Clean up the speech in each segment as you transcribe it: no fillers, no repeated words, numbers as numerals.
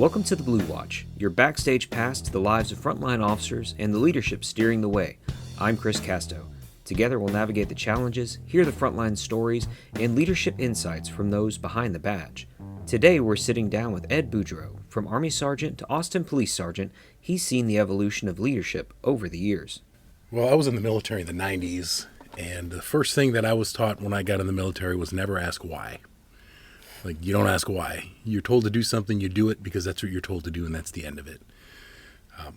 Welcome to the Blue Watch, your backstage pass to the lives of frontline officers and the leadership steering the way. I'm Chris Casto. Together we'll navigate the challenges, hear the frontline stories, and leadership insights from those behind the badge. Today we're sitting down with Ed Boudreau. From Army Sergeant to Austin Police Sergeant, he's seen the evolution of leadership over the years. Well, I was in the military in the 90s, and the first thing that I was taught when I got in the military was never ask why. Like, you don't ask why. You're told to do something, you do it because that's what you're told to do, and that's the end of it.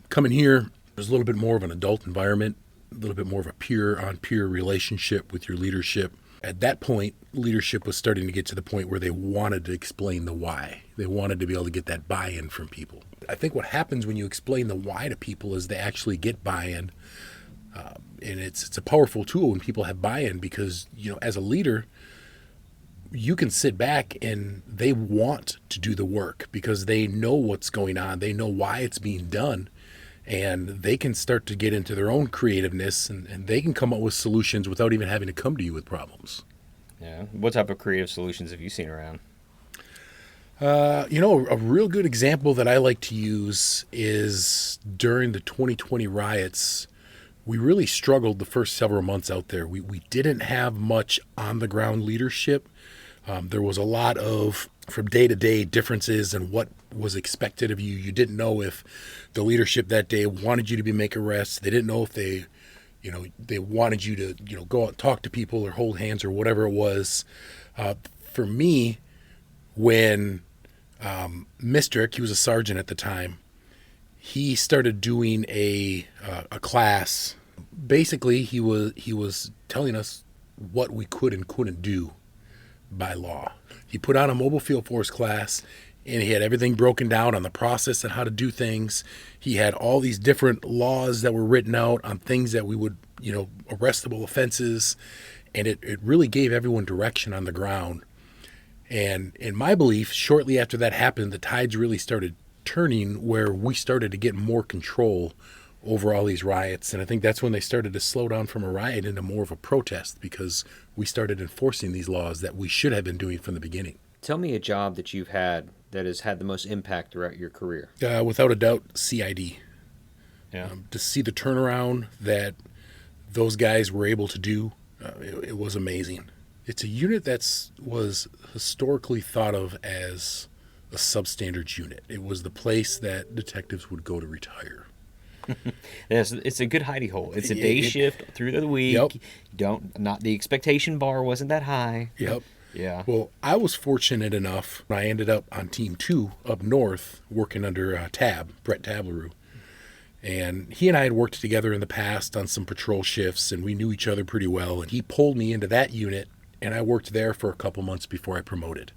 Coming here, there's a little bit more of an adult environment, a little bit more of a peer-on-peer relationship with your leadership. At that point, leadership was starting to get to the point where they wanted to explain the why. They wanted to be able to get that buy-in from people. I think what happens when you explain the why to people is they actually get buy-in. And it's a powerful tool when people have buy-in because, as a leader, you can sit back and they want to do the work because they know what's going on. They know why it's being done. And they can start to get into their own creativeness and they can come up with solutions without even having to come to you with problems. Yeah. What type of creative solutions have you seen around? A real good example that I like to use is during the 2020 riots. We really struggled the first several months out there. We didn't have much on-the-ground leadership. There was a lot of, from day-to-day, differences in what was expected of you. You didn't know if the leadership that day wanted you to make arrests. They didn't know if they wanted you to, go out and talk to people or hold hands or whatever it was. For me, when Mistrick, he was a sergeant at the time, he started doing a class. Basically, he was telling us what we could and couldn't do by law. He put on a mobile field force class, and he had everything broken down on the process and how to do things. He had all these different laws that were written out on things that we would, arrestable offenses, and it really gave everyone direction on the ground. And in my belief, shortly after that happened, the tides really started turning where we started to get more control over all these riots. And I think that's when they started to slow down from a riot into more of a protest because we started enforcing these laws that we should have been doing from the beginning. Tell me a job that you've had that has had the most impact throughout your career. Without a doubt, CID. Yeah. To see the turnaround that those guys were able to do, it was amazing. It's a unit that was historically thought of as a substandard unit. It was the place that detectives would go to retire. It's a good hidey hole. It's a day shift through the week. Yep. Not the expectation bar wasn't that high. Yep. Yeah. Well, I was fortunate enough. I ended up on Team 2 up north working under Brett Tableroux. And he and I had worked together in the past on some patrol shifts, and we knew each other pretty well. And he pulled me into that unit, and I worked there for a couple months before I promoted.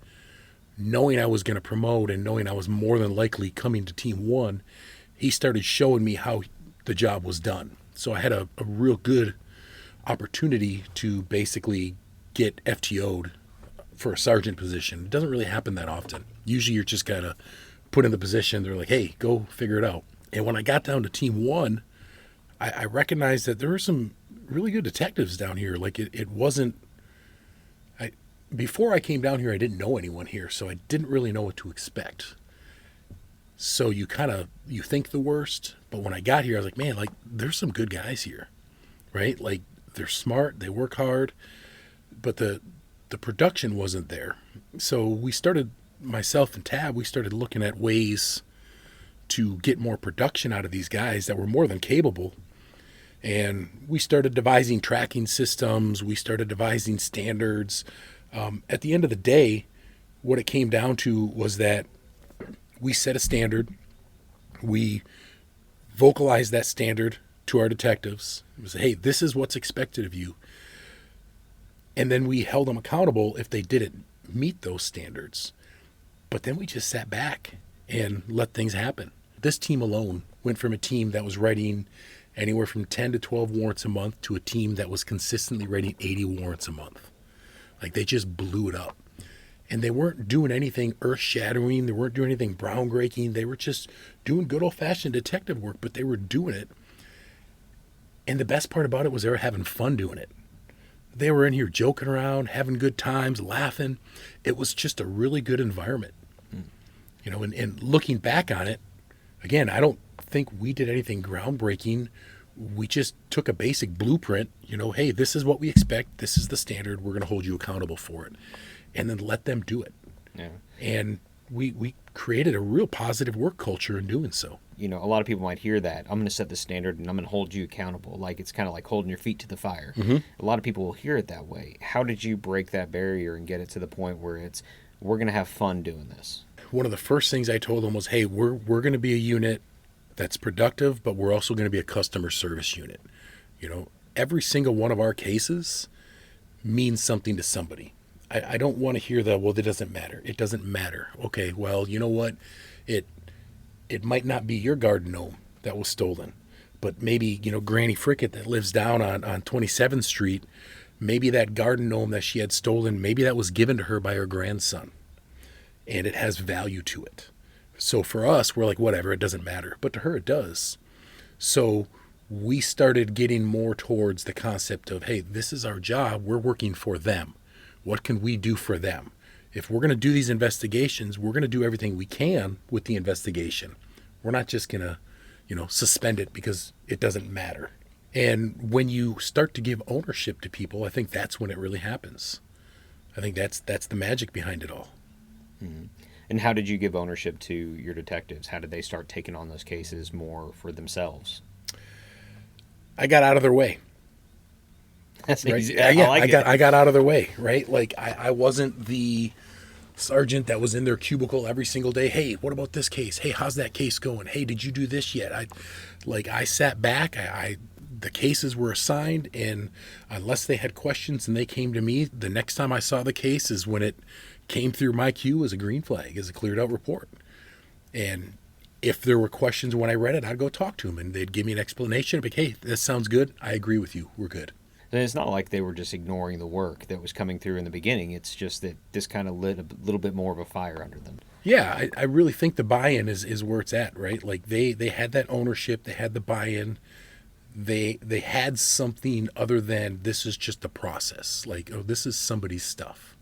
Knowing I was going to promote and knowing I was more than likely coming to Team 1, he started showing me how the job was done. So I had a real good opportunity to basically get FTO'd for a sergeant position. It doesn't really happen that often. Usually you're just kind of put in the position. They're like, hey, go figure it out. And when I got down to Team 1, I recognized that there were some really good detectives down here. Like it wasn't... Before I came down here, I didn't know anyone here, so I didn't really know what to expect. So you think the worst, but when I got here, I was like, man, there's some good guys here, right? Like, they're smart, they work hard, but the production wasn't there. So we started, myself and Tab, we started looking at ways to get more production out of these guys that were more than capable. And we started devising tracking systems, we started devising standards. At the end of the day, what it came down to was that we set a standard. We vocalized that standard to our detectives. It was, hey, this is what's expected of you. And then we held them accountable if they didn't meet those standards. But then we just sat back and let things happen. This team alone went from a team that was writing anywhere from 10 to 12 warrants a month to a team that was consistently writing 80 warrants a month. Like, they just blew it up. And they weren't doing anything earth-shattering. They weren't doing anything groundbreaking. They were just doing good old-fashioned detective work, but they were doing it. And the best part about it was they were having fun doing it. They were in here joking around, having good times, laughing. It was just a really good environment. And looking back on it, again, I don't think we did anything groundbreaking. We just took a basic blueprint, hey, this is what we expect. This is the standard. We're going to hold you accountable for it. And then let them do it. Yeah. And we created a real positive work culture in doing so. A lot of people might hear that. I'm going to set the standard and I'm going to hold you accountable. Like it's kind of like holding your feet to the fire. Mm-hmm. A lot of people will hear it that way. How did you break that barrier and get it to the point where we're going to have fun doing this? One of the first things I told them was, hey, we're going to be a unit that's productive, but we're also going to be a customer service unit. Every single one of our cases means something to somebody. I don't want to hear that, well, that doesn't matter. It doesn't matter. Okay, well, you know what? It might not be your garden gnome that was stolen, but maybe, Granny Frickett that lives down on 27th Street, maybe that garden gnome that she had stolen, maybe that was given to her by her grandson, and it has value to it. So for us, we're like, whatever, it doesn't matter. But to her, it does. So we started getting more towards the concept of, hey, this is our job. We're working for them. What can we do for them? If we're going to do these investigations, we're going to do everything we can with the investigation. We're not just going to, suspend it because it doesn't matter. And when you start to give ownership to people, I think that's when it really happens. I think that's the magic behind it all. Mm-hmm. And how did you give ownership to your detectives? How did they start taking on those cases more for themselves? I got out of their way. That's right? easy. I got out of their way, right? Like I wasn't the sergeant that was in their cubicle every single day. Hey, what about this case? Hey, how's that case going? Hey, did you do this yet? I sat back. The cases were assigned, and unless they had questions and they came to me, the next time I saw the case is when it came through my queue as a green flag, as a cleared out report. And if there were questions when I read it, I'd go talk to them, and they'd give me an explanation. Like, hey, this sounds good. I agree with you. We're good. And it's not like they were just ignoring the work that was coming through in the beginning. It's just that this kind of lit a little bit more of a fire under them. Yeah, I really think the buy-in is where it's at, right? Like they had that ownership. They had the buy-in. They had something other than this is just a process. Like, oh, this is somebody's stuff,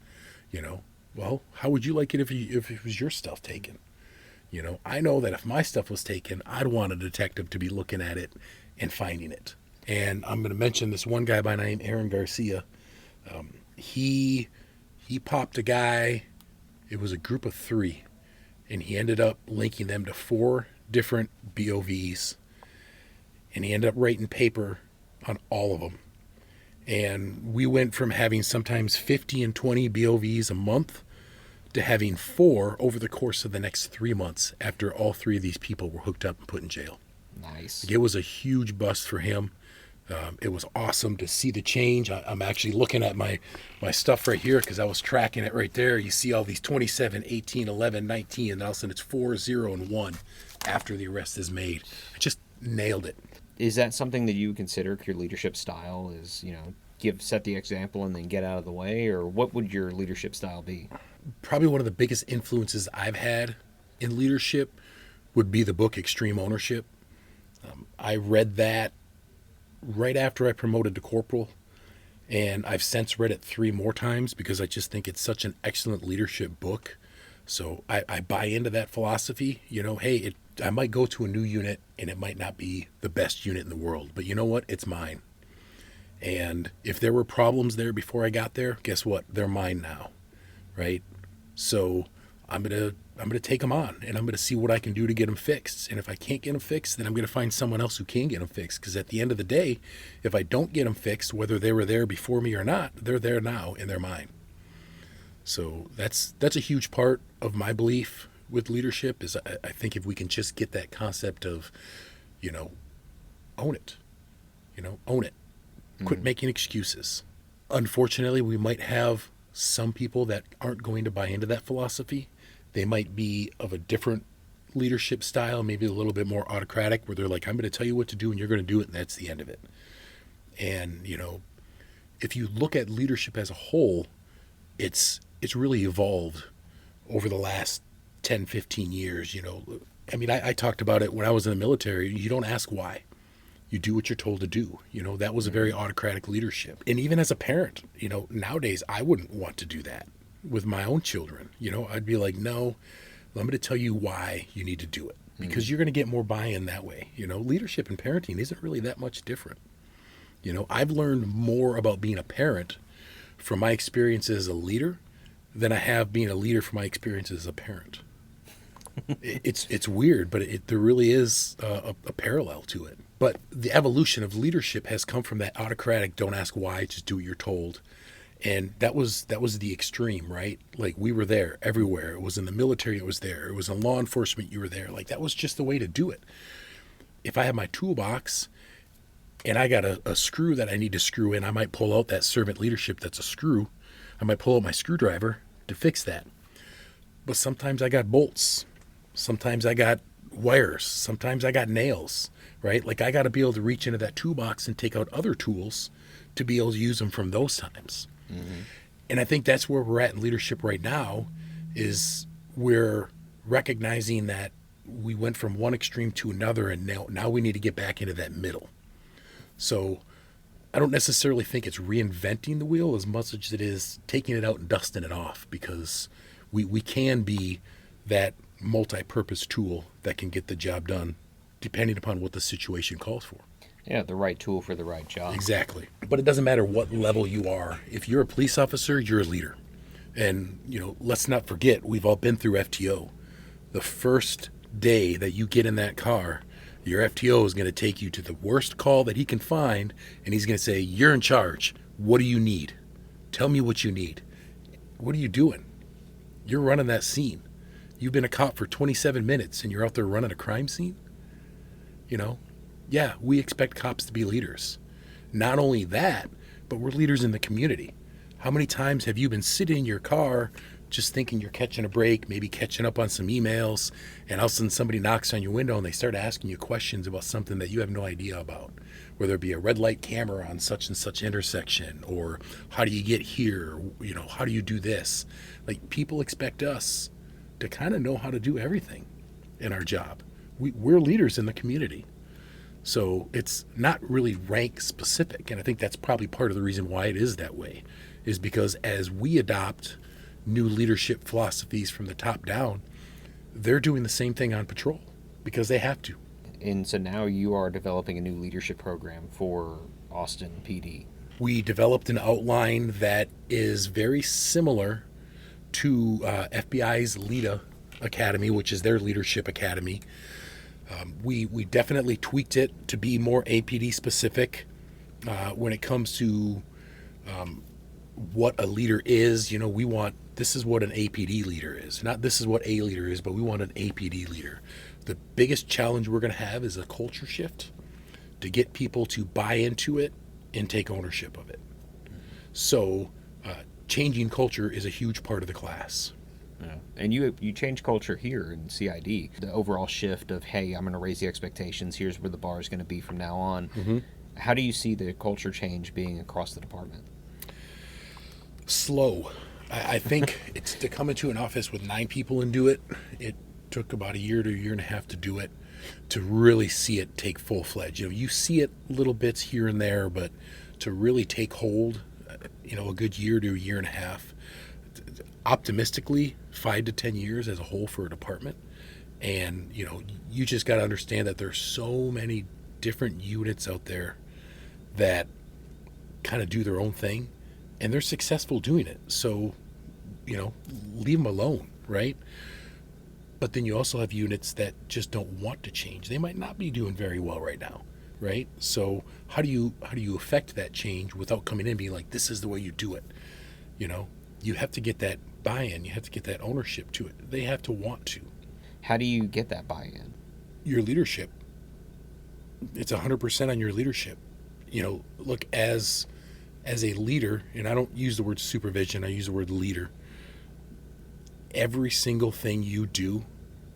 Well, how would you like it if it was your stuff taken? I know that if my stuff was taken, I'd want a detective to be looking at it and finding it. And I'm going to mention this one guy by name Aaron Garcia. He popped a guy. It was a group of 3, and he ended up linking them to 4 different BOVs, and he ended up writing paper on all of them. And we went from having sometimes 50 and 20 BOVs a month to having 4 over the course of the next 3 months after all 3 of these people were hooked up and put in jail. Nice. It was a huge bust for him. It was awesome to see the change. I'm actually looking at my stuff right here because I was tracking it right there. You see all these 27, 18, 11, 19, and all of a sudden it's 4, 0, and 1 after the arrest is made. I just nailed it. Is that something that you consider your leadership style is, set the example and then get out of the way? Or what would your leadership style be? Probably one of the biggest influences I've had in leadership would be the book Extreme Ownership. I read that right after I promoted to corporal, and I've since read it 3 more times because I just think it's such an excellent leadership book. So I buy into that philosophy. Hey, I might go to a new unit and it might not be the best unit in the world, but you know what? It's mine. And if there were problems there before I got there, guess what? They're mine now, right? So I'm gonna take them on, and I'm gonna see what I can do to get them fixed. And if I can't get them fixed, then I'm gonna find someone else who can get them fixed. Because at the end of the day, if I don't get them fixed, whether they were there before me or not, they're there now and they're mine. So that's a huge part of my belief with leadership. Is I think if we can just get that concept of, own it, own it, quit making excuses. Unfortunately, we might have some people that aren't going to buy into that philosophy. They might be of a different leadership style, maybe a little bit more autocratic, where they're like, I'm going to tell you what to do and you're going to do it, and that's the end of it. And, if you look at leadership as a whole, it's really evolved over the last 10, 15 years. I talked about it when I was in the military. You don't ask why. You do what you're told to do. That was a very autocratic leadership. And even as a parent, nowadays I wouldn't want to do that with my own children. I'd be like, no, I'm going to tell you why you need to do it, because you're going to get more buy-in that way. Leadership and parenting isn't really that much different. I've learned more about being a parent from my experience as a leader than I have being a leader from my experience as a parent. It's weird, but there really is a parallel to it. But the evolution of leadership has come from that autocratic, don't ask why, just do what you're told. And that was the extreme, right? Like, we were there everywhere. It was in the military, it was there. It was in law enforcement, you were there. Like, that was just the way to do it. If I have my toolbox and I got a screw that I need to screw in, I might pull out that servant leadership that's a screw. I might pull out my screwdriver to fix that. But sometimes I got bolts. Sometimes I got wires. Sometimes I got nails, right? Like, I got to be able to reach into that toolbox and take out other tools to be able to use them from those times. Mm-hmm. And I think that's where we're at in leadership right now, is we're recognizing that we went from one extreme to another, and now we need to get back into that middle. So I don't necessarily think it's reinventing the wheel as much as it is taking it out and dusting it off, because we can be that multi-purpose tool that can get the job done depending upon what the situation calls for. Yeah, the right tool for the right job. Exactly. But it doesn't matter what level you are. If you're a police officer, you're a leader. And, let's not forget, we've all been through FTO. The first day that you get in that car, your FTO is going to take you to the worst call that he can find, and he's going to say, you're in charge. What do you need? Tell me what you need. What are you doing? You're running that scene. You've been a cop for 27 minutes, and you're out there running a crime scene? Yeah, we expect cops to be leaders. Not only that, but we're leaders in the community. How many times have you been sitting in your car just thinking you're catching a break, maybe catching up on some emails, and all of a sudden somebody knocks on your window and they start asking you questions about something that you have no idea about, whether it be a red light camera on such and such intersection, or how do you get here, how do you do this? Like, people expect us to kind of know how to do everything in our job. We're leaders in the community. So it's not really rank specific. And I think that's probably part of the reason why it is that way, is because as we adopt new leadership philosophies from the top down, they're doing the same thing on patrol because they have to. And so now you are developing a new leadership program for Austin PD. We developed an outline that is very similar to FBI's LEADA Academy, which is their leadership academy. We definitely tweaked it to be more APD specific when it comes to what a leader is. We want, this is what an APD leader is. Not this is what a leader is, but we want an APD leader. The biggest challenge we're going to have is a culture shift to get people to buy into it and take ownership of it. So changing culture is a huge part of the class. Yeah. And you change culture here in CID. The overall shift of, hey, I'm going to raise the expectations. Here's where the bar is going to be from now on. Mm-hmm. How do you see the culture change being across the department? Slow. I think it's to come into an office with 9 people and do it. It took about a year to a year and a half to do it, to really see it take full-fledged. You see it little bits here and there, but to really take hold, a good year to a year and a half. Optimistically, 5 to 10 years as a whole for a department. And, you just got to understand that there's so many different units out there that kind of do their own thing, and they're successful doing it. So, leave them alone, right? But then you also have units that just don't want to change. They might not be doing very well right now, right? So how do you affect that change without coming in and being like, this is the way you do it? You have to get that buy-in. You have to get that ownership to it. They have to want to. How do you get that buy-in? Your leadership. It's 100% on your leadership. Look, as a leader, and I don't use the word supervision, I use the word leader. Every single thing you do,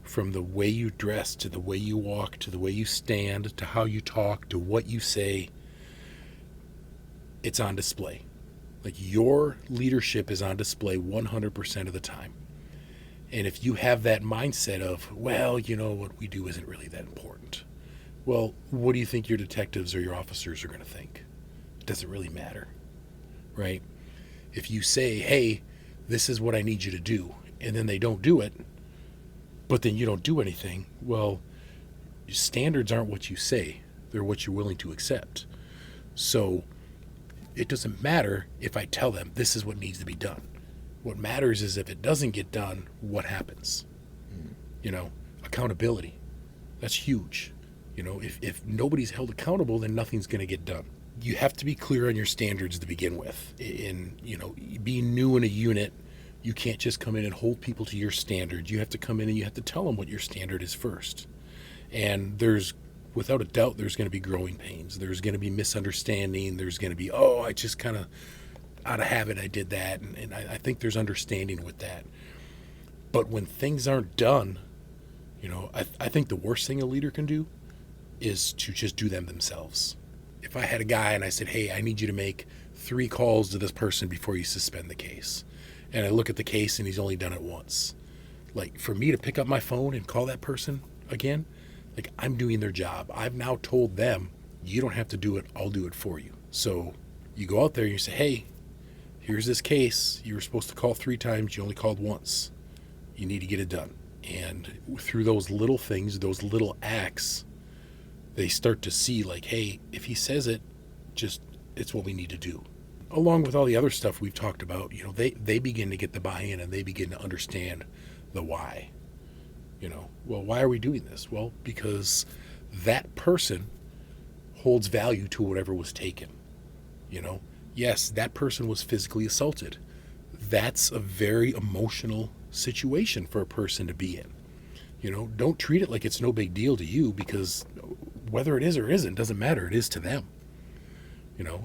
from the way you dress to the way you walk to the way you stand to how you talk to what you say, it's on display. Like, your leadership is on display 100% of the time. And if you have that mindset of, well, what we do isn't really that important. Well, what do you think your detectives or your officers are going to think? It doesn't really matter, right? If you say, hey, this is what I need you to do, and then they don't do it, but then you don't do anything. Well, standards aren't what you say, they're what you're willing to accept. So it doesn't matter if I tell them this is what needs to be done. What matters is if it doesn't get done, what happens? Accountability. That's huge. If nobody's held accountable, then nothing's going to get done. You have to be clear on your standards to begin with. Being new in a unit, you can't just come in and hold people to your standards. You have to come in and you have to tell them what your standard is first. And without a doubt, there's going to be growing pains. There's going to be misunderstanding. There's going to be, I just kind of out of habit I did that. And I think there's understanding with that. But when things aren't done, I think the worst thing a leader can do is to just do them themselves. If I had a guy and I said, hey, I need you to make 3 calls to this person before you suspend the case. And I look at the case and he's only done it once. Like, for me to pick up my phone and call that person again, like, I'm doing their job. I've now told them, you don't have to do it, I'll do it for you. So you go out there and you say, hey, here's this case. You were supposed to call 3 times, you only called once. You need to get it done. And through those little things, those little acts, they start to see, like, hey, if he says it, it's what we need to do. Along with all the other stuff we've talked about, they begin to get the buy-in and they begin to understand the why. Well, why are we doing this? Well, because that person holds value to whatever was taken. Yes, that person was physically assaulted. That's a very emotional situation for a person to be in. Don't treat it like it's no big deal to you, because whether it is or isn't doesn't matter. It is to them.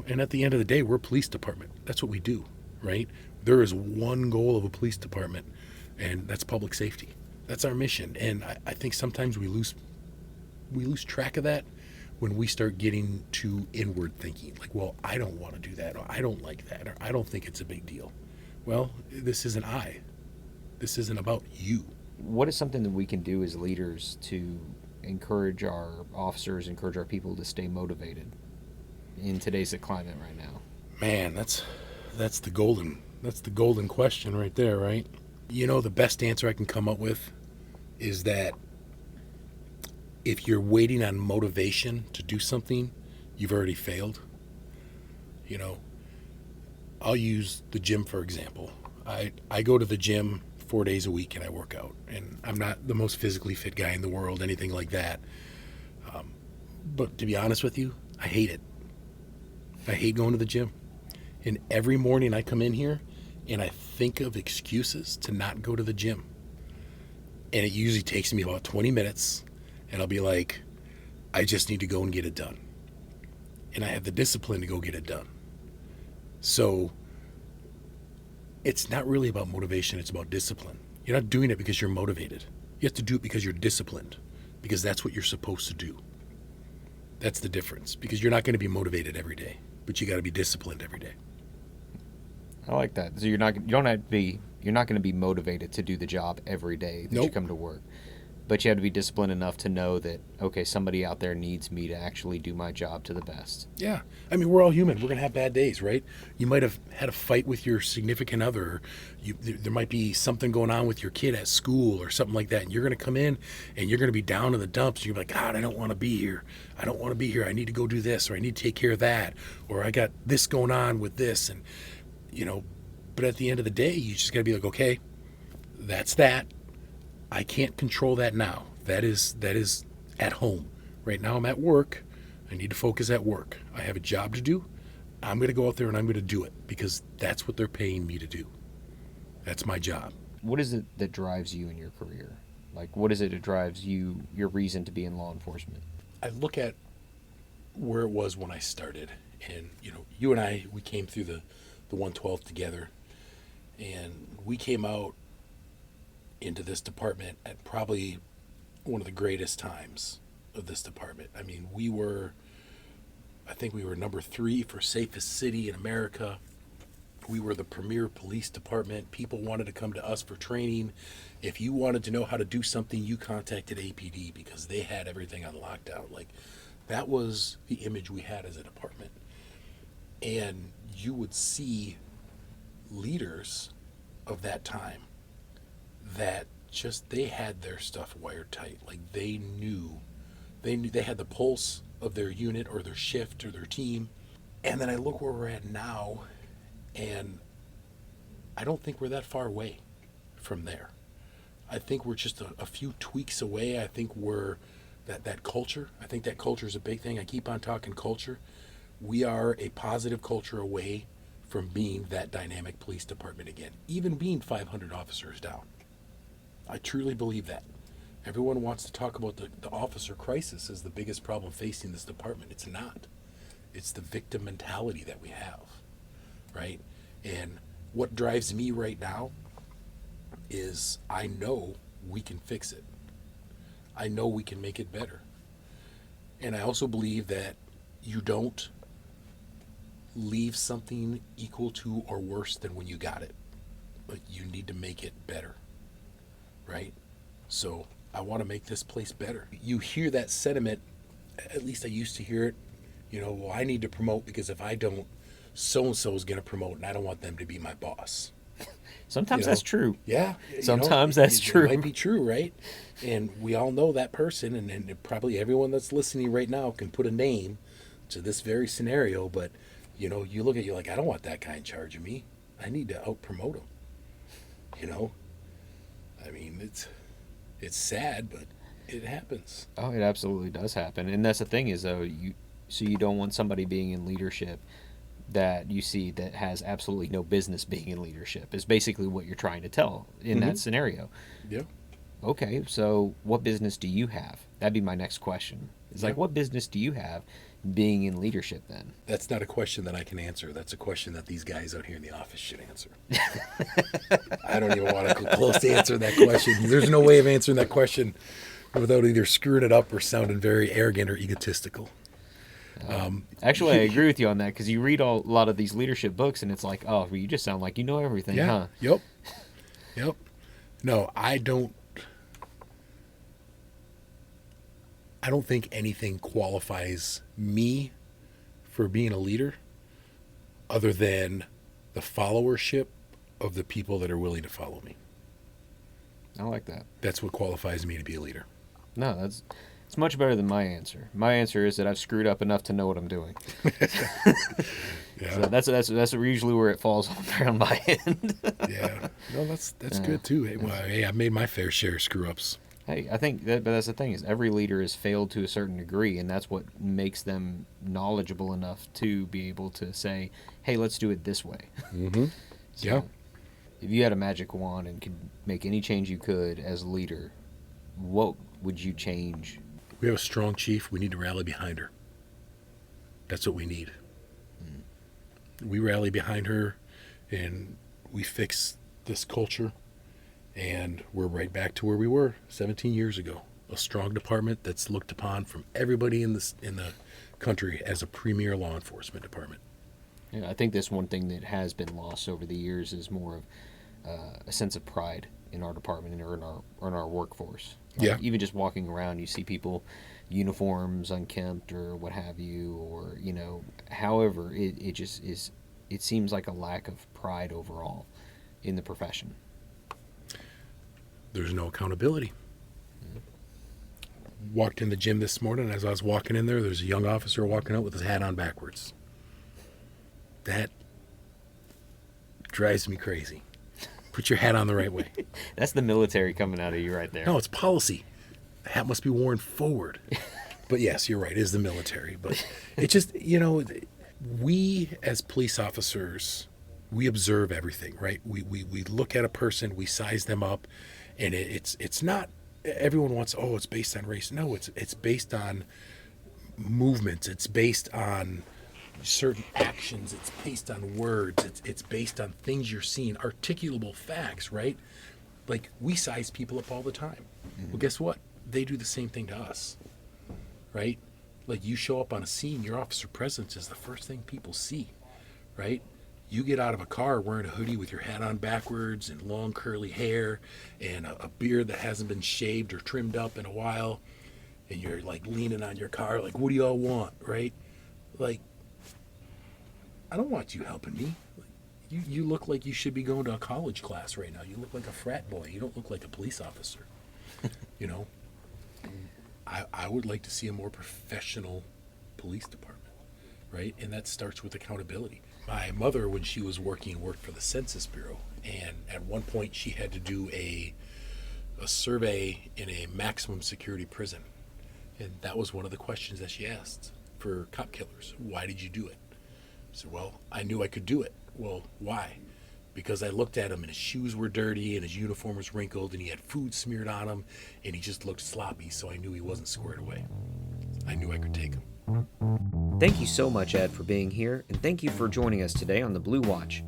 And at the end of the day, we're a police department. That's what we do, right? There is one goal of a police department, and that's public safety. That's our mission. And I think sometimes we lose track of that when we start getting to inward thinking. Like, well, I don't want to do that, or I don't like that, or I don't think it's a big deal. Well, this isn't I. This isn't about you. What is something that we can do as leaders to encourage our officers, encourage our people to stay motivated in today's climate right now? Man, that's the golden question right there, right? The best answer I can come up with is that if you're waiting on motivation to do something, you've already failed. I'll use the gym for example. I go to the gym 4 days a week and I work out, and I'm not the most physically fit guy in the world, anything like that. But to be honest with you, I hate it. I hate going to the gym. And every morning I come in here and I think of excuses to not go to the gym. And it usually takes me about 20 minutes, and I'll be like, I just need to go and get it done. And I have the discipline to go get it done. So it's not really about motivation, it's about discipline. You're not doing it because you're motivated. You have to do it because you're disciplined, because that's what you're supposed to do. That's the difference, because you're not going to be motivated every day, but you got to be disciplined every day. I like that. So you're not going to be motivated to do the job every day that you come to work. But you have to be disciplined enough to know that, okay, somebody out there needs me to actually do my job to the best. Yeah. I mean, we're all human. We're going to have bad days, right? You might have had a fight with your significant other. There might be something going on with your kid at school or something like that. And you're going to come in and you're going to be down in the dumps. You're like, God, I don't want to be here. I don't want to be here. I need to go do this, or I need to take care of that, or I got this going on with this. And, but at the end of the day, you just got to be like, okay, that's that. I can't control that now. That is at home. Right now I'm at work. I need to focus at work. I have a job to do. I'm going to go out there and I'm going to do it because that's what they're paying me to do. That's my job. What is it that drives you in your career? Like, what is it that drives you, your reason to be in law enforcement? I look at where it was when I started. And, you and I, we came through the 112th together. And we came out into this department at probably one of the greatest times of this department. I mean, I think we were number 3 for safest city in America. We were the premier police department. People wanted to come to us for training. If you wanted to know how to do something, you contacted APD because they had everything on lockdown. Like, that was the image we had as a department. And you would see leaders of that time that just they had their stuff wired tight. Like they knew they had the pulse of their unit or their shift or their team. And then I look where we're at now, and I don't think we're that far away from there. I think we're just a few tweaks away. I think we're that culture. I think that culture is a big thing. I keep on talking culture. We are a positive culture away from being that dynamic police department again, even being 500 officers down. I truly believe that. Everyone wants to talk about the officer crisis as the biggest problem facing this department. It's not. It's the victim mentality that we have, right? And what drives me right now is I know we can fix it. I know we can make it better. And I also believe that you don't leave something equal to or worse than when you got it. Like, you need to make it better, right? So I want to make this place better. You hear that sentiment, at least I used to hear it, well, I need to promote because if I don't, so-and-so is going to promote and I don't want them to be my boss. Sometimes that's true. Yeah. Sometimes that's true. It might be true, right? And we all know that person, and probably everyone that's listening right now can put a name to this very scenario, but, you look at you like, I don't want that guy in charge of me. I need to out-promote him, I mean, it's sad, but it happens. Oh, it absolutely does happen. And that's the thing is, though, you don't want somebody being in leadership that you see that has absolutely no business being in leadership, is basically what you're trying to tell in that scenario. Yeah. Okay, so what business do you have? That'd be my next question. It's like, what business do you have being in leadership then? That's not a question that I can answer. That's a question that these guys out here in the office should answer. I don't even want to go close to answering that question. There's no way of answering that question without either screwing it up or sounding very arrogant or egotistical. Actually, I agree with you on that, because you read a lot of these leadership books and it's like, oh, well, you just sound like you know everything, huh? Yep. No, I don't think anything qualifies me for being a leader other than the followership of the people that are willing to follow me. I like that. That's what qualifies me to be a leader. No, it's much better than my answer. My answer is that I've screwed up enough to know what I'm doing. Yeah. So that's usually where it falls on my end. Yeah. No, that's good too. Hey, I made my fair share of screw ups. Hey, I think but that's the thing, is every leader has failed to a certain degree, and that's what makes them knowledgeable enough to be able to say, hey, let's do it this way. Mm-hmm. So, yeah. If you had a magic wand and could make any change you could as a leader, what would you change? We have a strong chief. We need to rally behind her. That's what we need. We rally behind her, and we fix this culture, and we're right back to where we were 17 years ago. A strong department that's looked upon from everybody in the country as a premier law enforcement department. Yeah, I think that's one thing that has been lost over the years is more of a sense of pride in our department or in our workforce. Like, yeah. Even just walking around, you see people, uniforms unkempt or what have you, or however, it just is. It seems like a lack of pride overall in the profession. There's no accountability. Walked in the gym this morning. As I was walking in there's a young officer walking out with his hat on backwards. That drives me crazy. Put your hat on the right way. That's the military coming out of you right there. No, it's policy. The hat must be worn forward. But yes, you're right. It is the military. But it just, we as police officers, we observe everything, right? We look at a person, we size them up, and it's not, everyone wants, it's based on race. No, it's based on movements. It's based on certain actions. It's based on words. It's based on things you're seeing, articulable facts, right? Like, we size people up all the time. Mm-hmm. Well, guess what? They do the same thing to us, right? Like, you show up on a scene, your officer presence is the first thing people see, right? You get out of a car wearing a hoodie with your hat on backwards and long curly hair and a beard that hasn't been shaved or trimmed up in a while, and you're like leaning on your car like, what do y'all want, right? Like, I don't want you helping me. You look like you should be going to a college class right now. You look like a frat boy. You don't look like a police officer. You know, I would like to see a more professional police department, right? And that starts with accountability. My mother, when she was working, worked for the Census Bureau, and at one point she had to do a survey in a maximum security prison, and that was one of the questions that she asked for cop killers. Why did you do it? I said, well, I knew I could do it. Well, why? Because I looked at him and his shoes were dirty and his uniform was wrinkled and he had food smeared on him and he just looked sloppy, so I knew he wasn't squared away. I knew I could take him. Thank you so much, Ed, for being here, and thank you for joining us today on the Blue Watch.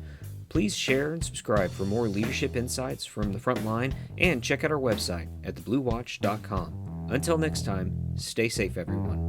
Please share and subscribe for more leadership insights from the front line, and check out our website at thebluewatch.com. Until next time, stay safe, everyone.